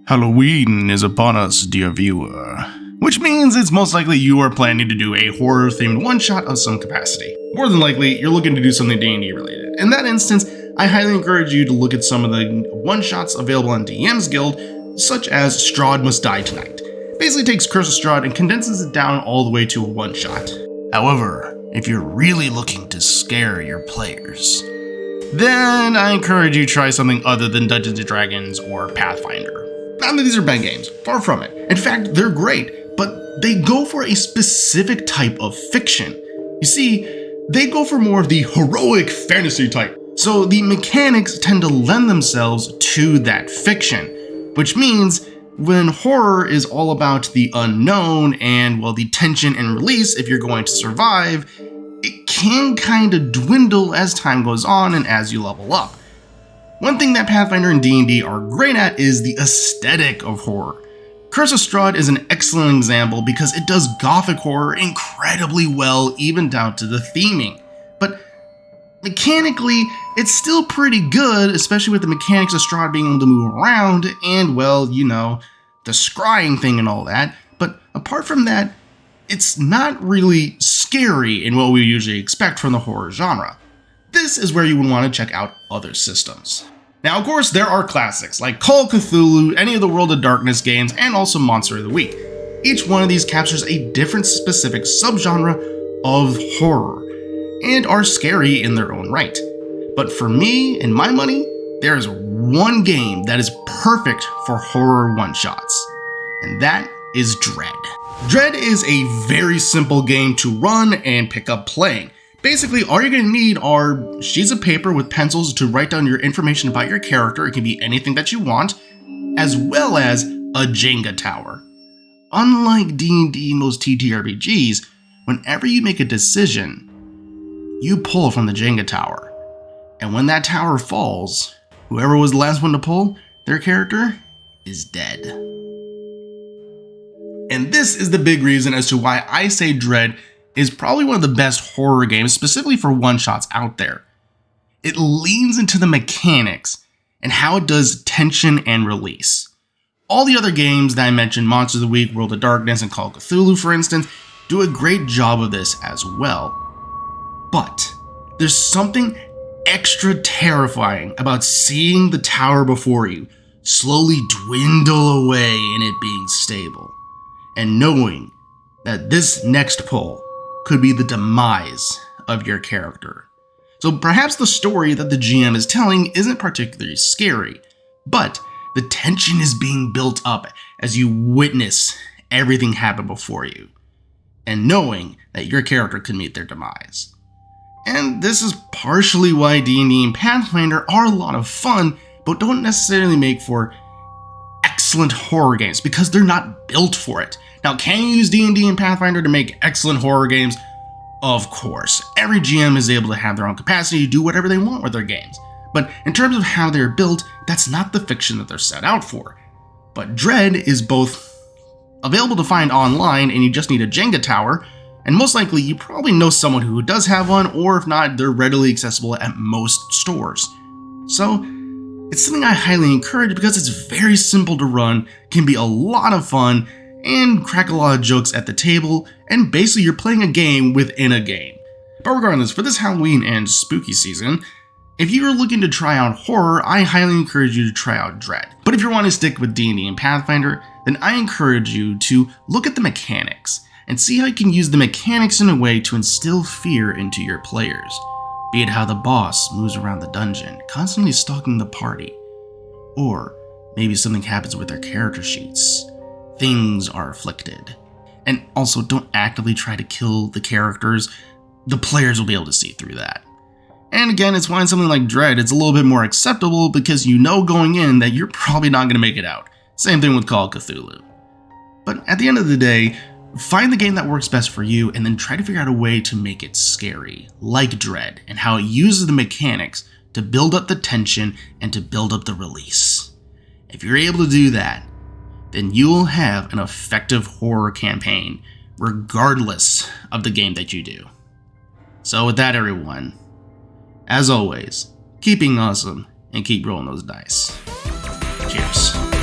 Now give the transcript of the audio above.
Halloween is upon us, dear viewer. Which means it's most likely you are planning to do a horror-themed one-shot of some capacity. More than likely, you're looking to do something D&D related. In that instance, I highly encourage you to look at some of the one-shots available on DM's Guild, such as Strahd Must Die Tonight. Basically takes Curse of Strahd and condenses it down all the way to a one-shot. However, if you're really looking to scare your players, then I encourage you to try something other than Dungeons & Dragons or Pathfinder. Not that these are bad games, far from it. In fact, they're great, but they go for a specific type of fiction. You see, they go for more of the heroic fantasy type. So the mechanics tend to lend themselves to that fiction, which means when horror is all about the unknown and, well, the tension and release if you're going to survive, it can kind of dwindle as time goes on and as you level up. One thing that Pathfinder and D&D are great at is the aesthetic of horror. Curse of Strahd is an excellent example because it does gothic horror incredibly well, even down to the theming. But mechanically, it's still pretty good, especially with the mechanics of Strahd being able to move around and, well, you know, the scrying thing and all that. But apart from that, it's not really scary in what we usually expect from the horror genre. This is where you would want to check out other systems. Now, of course, there are classics like Call of Cthulhu, any of the World of Darkness games, and also Monster of the Week. Each one of these captures a different specific subgenre of horror, and are scary in their own right. But for me and my money, there is one game that is perfect for horror one-shots, and that is Dread. Dread is a very simple game to run and pick up playing. Basically, all you're going to need are sheets of paper with pencils to write down your information about your character. It can be anything that you want, as well as a Jenga tower. Unlike D&D and most TTRPGs, whenever you make a decision, you pull from the Jenga tower. And when that tower falls, whoever was the last one to pull, their character is dead. And this is the big reason as to why I say Dread is probably one of the best horror games, specifically for one-shots out there. It leans into the mechanics and how it does tension and release. All the other games that I mentioned, Monster of the Week, World of Darkness, and Call of Cthulhu, for instance, do a great job of this as well. But there's something extra terrifying about seeing the tower before you slowly dwindle away and it being stable, and knowing that this next pull could be the demise of your character. So perhaps the story that the GM is telling isn't particularly scary, but the tension is being built up as you witness everything happen before you, and knowing that your character could meet their demise. And this is partially why D&D and Pathfinder are a lot of fun, but don't necessarily make for excellent horror games because they're not built for it. Now, can you use D&D and Pathfinder to make excellent horror games? Of course. Every GM is able to have their own capacity to do whatever they want with their games. But in terms of how they're built, that's not the fiction that they're set out for. But Dread is both available to find online, and you just need a Jenga tower, and most likely you probably know someone who does have one, or if not, they're readily accessible at most stores. So it's something I highly encourage because it's very simple to run, can be a lot of fun, and crack a lot of jokes at the table, and basically you're playing a game within a game. But regardless, for this Halloween and spooky season, if you're looking to try out horror, I highly encourage you to try out Dread. But if you want to stick with D&D and Pathfinder, then I encourage you to look at the mechanics, and see how you can use the mechanics in a way to instill fear into your players. Be it how the boss moves around the dungeon, constantly stalking the party, or maybe something happens with their character sheets. Things are afflicted. And also, don't actively try to kill the characters. The players will be able to see through that. And again, it's why in something like Dread, it's a little bit more acceptable because you know going in that you're probably not going to make it out. Same thing with Call of Cthulhu. But at the end of the day, find the game that works best for you and then try to figure out a way to make it scary, like Dread, and how it uses the mechanics to build up the tension and to build up the release. If you're able to do that, then you will have an effective horror campaign, regardless of the game that you do. So with that, everyone, as always, keep being awesome and keep rolling those dice. Cheers.